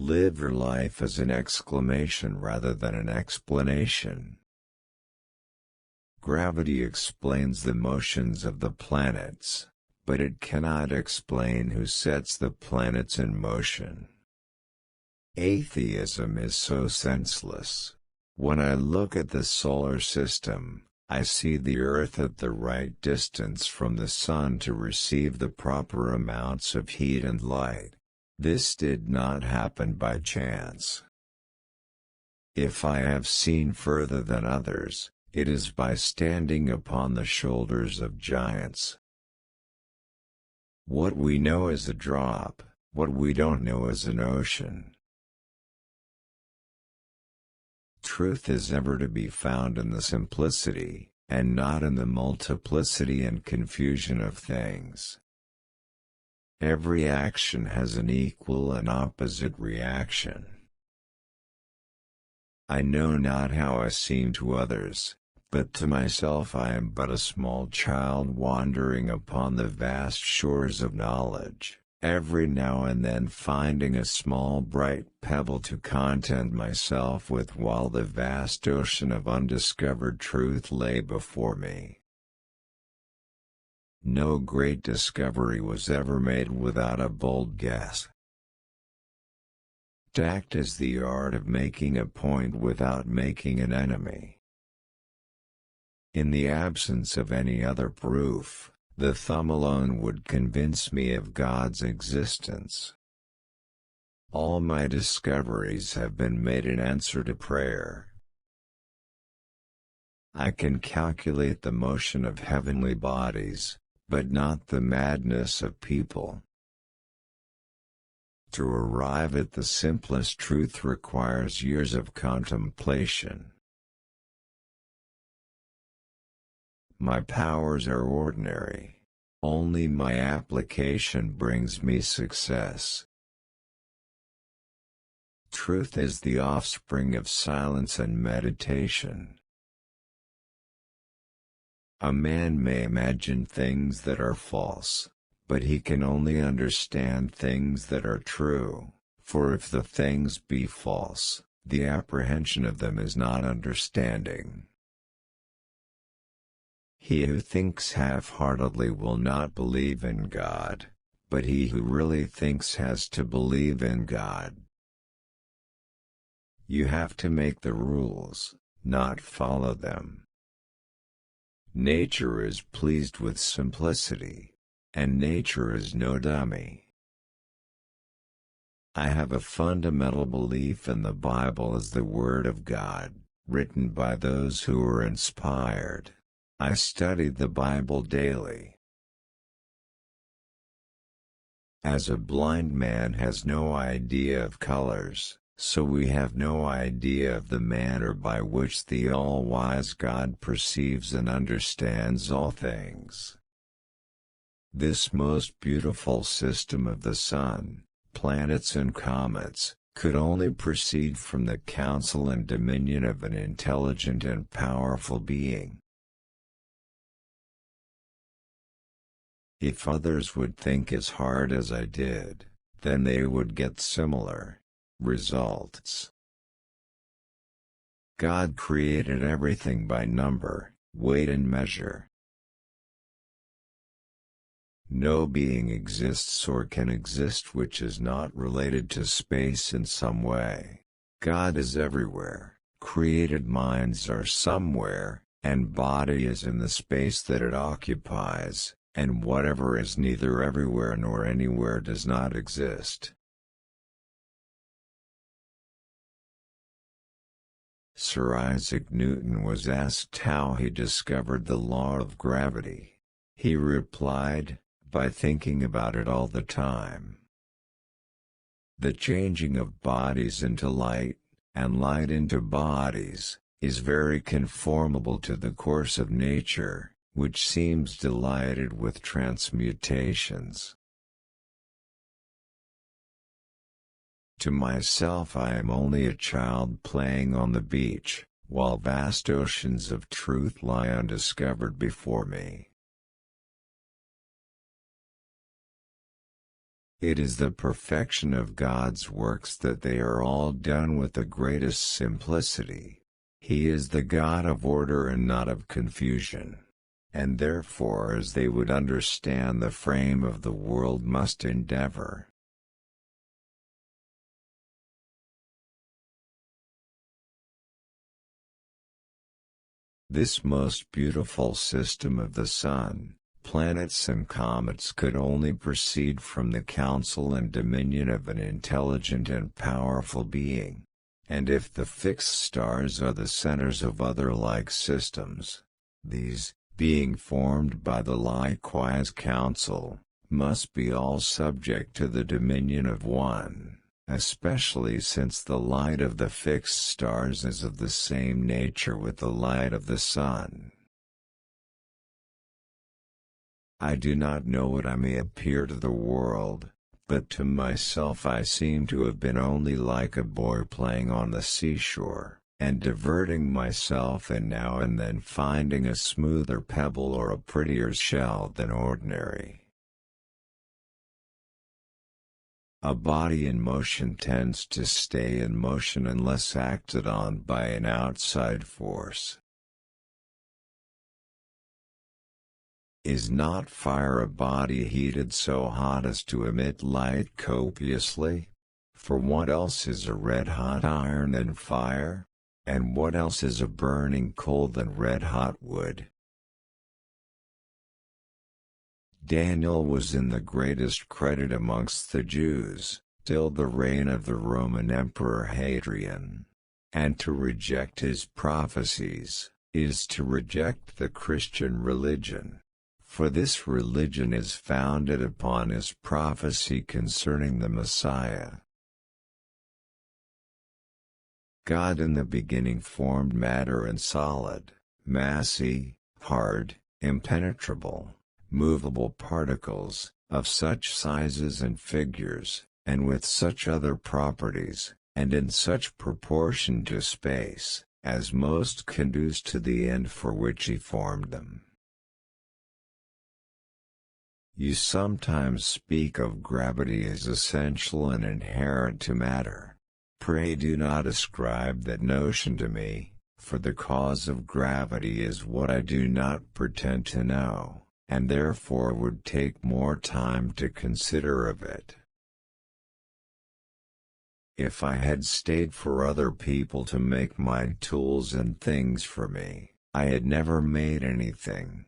Live your life as an exclamation rather than an explanation. Gravity explains the motions of the planets, but it cannot explain who sets the planets in motion. Atheism is so senseless. When I look at the solar system, I see the Earth at the right distance from the Sun to receive the proper amounts of heat and light. This did not happen by chance. If I have seen further than others, it is by standing upon the shoulders of giants. What we know is a drop, what we don't know is an ocean. Truth is ever to be found in the simplicity, and not in the multiplicity and confusion of things. Every action has an equal and opposite reaction. I know not how I seem to others, but to myself I am but a small child wandering upon the vast shores of knowledge, every now and then finding a small bright pebble to content myself with while the vast ocean of undiscovered truth lay before me. No great discovery was ever made without a bold guess. Tact is the art of making a point without making an enemy. In the absence of any other proof, the thumb alone would convince me of God's existence. All my discoveries have been made in answer to prayer. I can calculate the motion of heavenly bodies, but not the madness of people. To arrive at the simplest truth requires years of contemplation. My powers are ordinary. Only my application brings me success. Truth is the offspring of silence and meditation. A man may imagine things that are false, but he can only understand things that are true, for if the things be false, the apprehension of them is not understanding. He who thinks half-heartedly will not believe in God, but he who really thinks has to believe in God. You have to make the rules, not follow them. Nature is pleased with simplicity, and nature is no dummy. I have a fundamental belief in the Bible as the Word of God, written by those who were inspired. I study the Bible daily. As a blind man has no idea of colors, so we have no idea of the manner by which the all-wise God perceives and understands all things. This most beautiful system of the sun, planets and comets, could only proceed from the counsel and dominion of an intelligent and powerful being. If others would think as hard as I did, then they would get similar results. God created everything by number, weight and measure. No being exists or can exist which is not related to space in some way. God is everywhere, created minds are somewhere, and body is in the space that it occupies, and whatever is neither everywhere nor anywhere does not exist. Sir Isaac Newton was asked how he discovered the law of gravity. He replied, by thinking about it all the time. The changing of bodies into light, and light into bodies, is very conformable to the course of nature, which seems delighted with transmutations. To myself I am only a child playing on the beach, while vast oceans of truth lie undiscovered before me. It is the perfection of God's works that they are all done with the greatest simplicity. He is the God of order and not of confusion. And therefore, as they would understand the frame of the world, must endeavor. This most beautiful system of the sun, planets and comets could only proceed from the counsel and dominion of an intelligent and powerful being. And if the fixed stars are the centers of other like systems, these, being formed by the likewise counsel, must be all subject to the dominion of one, especially since the light of the fixed stars is of the same nature with the light of the sun. I do not know what I may appear to the world, but to myself I seem to have been only like a boy playing on the seashore, and diverting myself and now and then finding a smoother pebble or a prettier shell than ordinary. A body in motion tends to stay in motion unless acted on by an outside force. Is not fire a body heated so hot as to emit light copiously? For what else is a red-hot iron than fire? And what else is a burning coal than red-hot wood? Daniel was in the greatest credit amongst the Jews, till the reign of the Roman Emperor Hadrian. And to reject his prophecies, is to reject the Christian religion. For this religion is founded upon his prophecy concerning the Messiah. God in the beginning formed matter and solid, massy, hard, impenetrable, movable particles, of such sizes and figures, and with such other properties, and in such proportion to space, as most conduce to the end for which he formed them. You sometimes speak of gravity as essential and inherent to matter. Pray do not ascribe that notion to me, for the cause of gravity is what I do not pretend to know, and therefore would take more time to consider of it. If I had stayed for other people to make my tools and things for me, I had never made anything.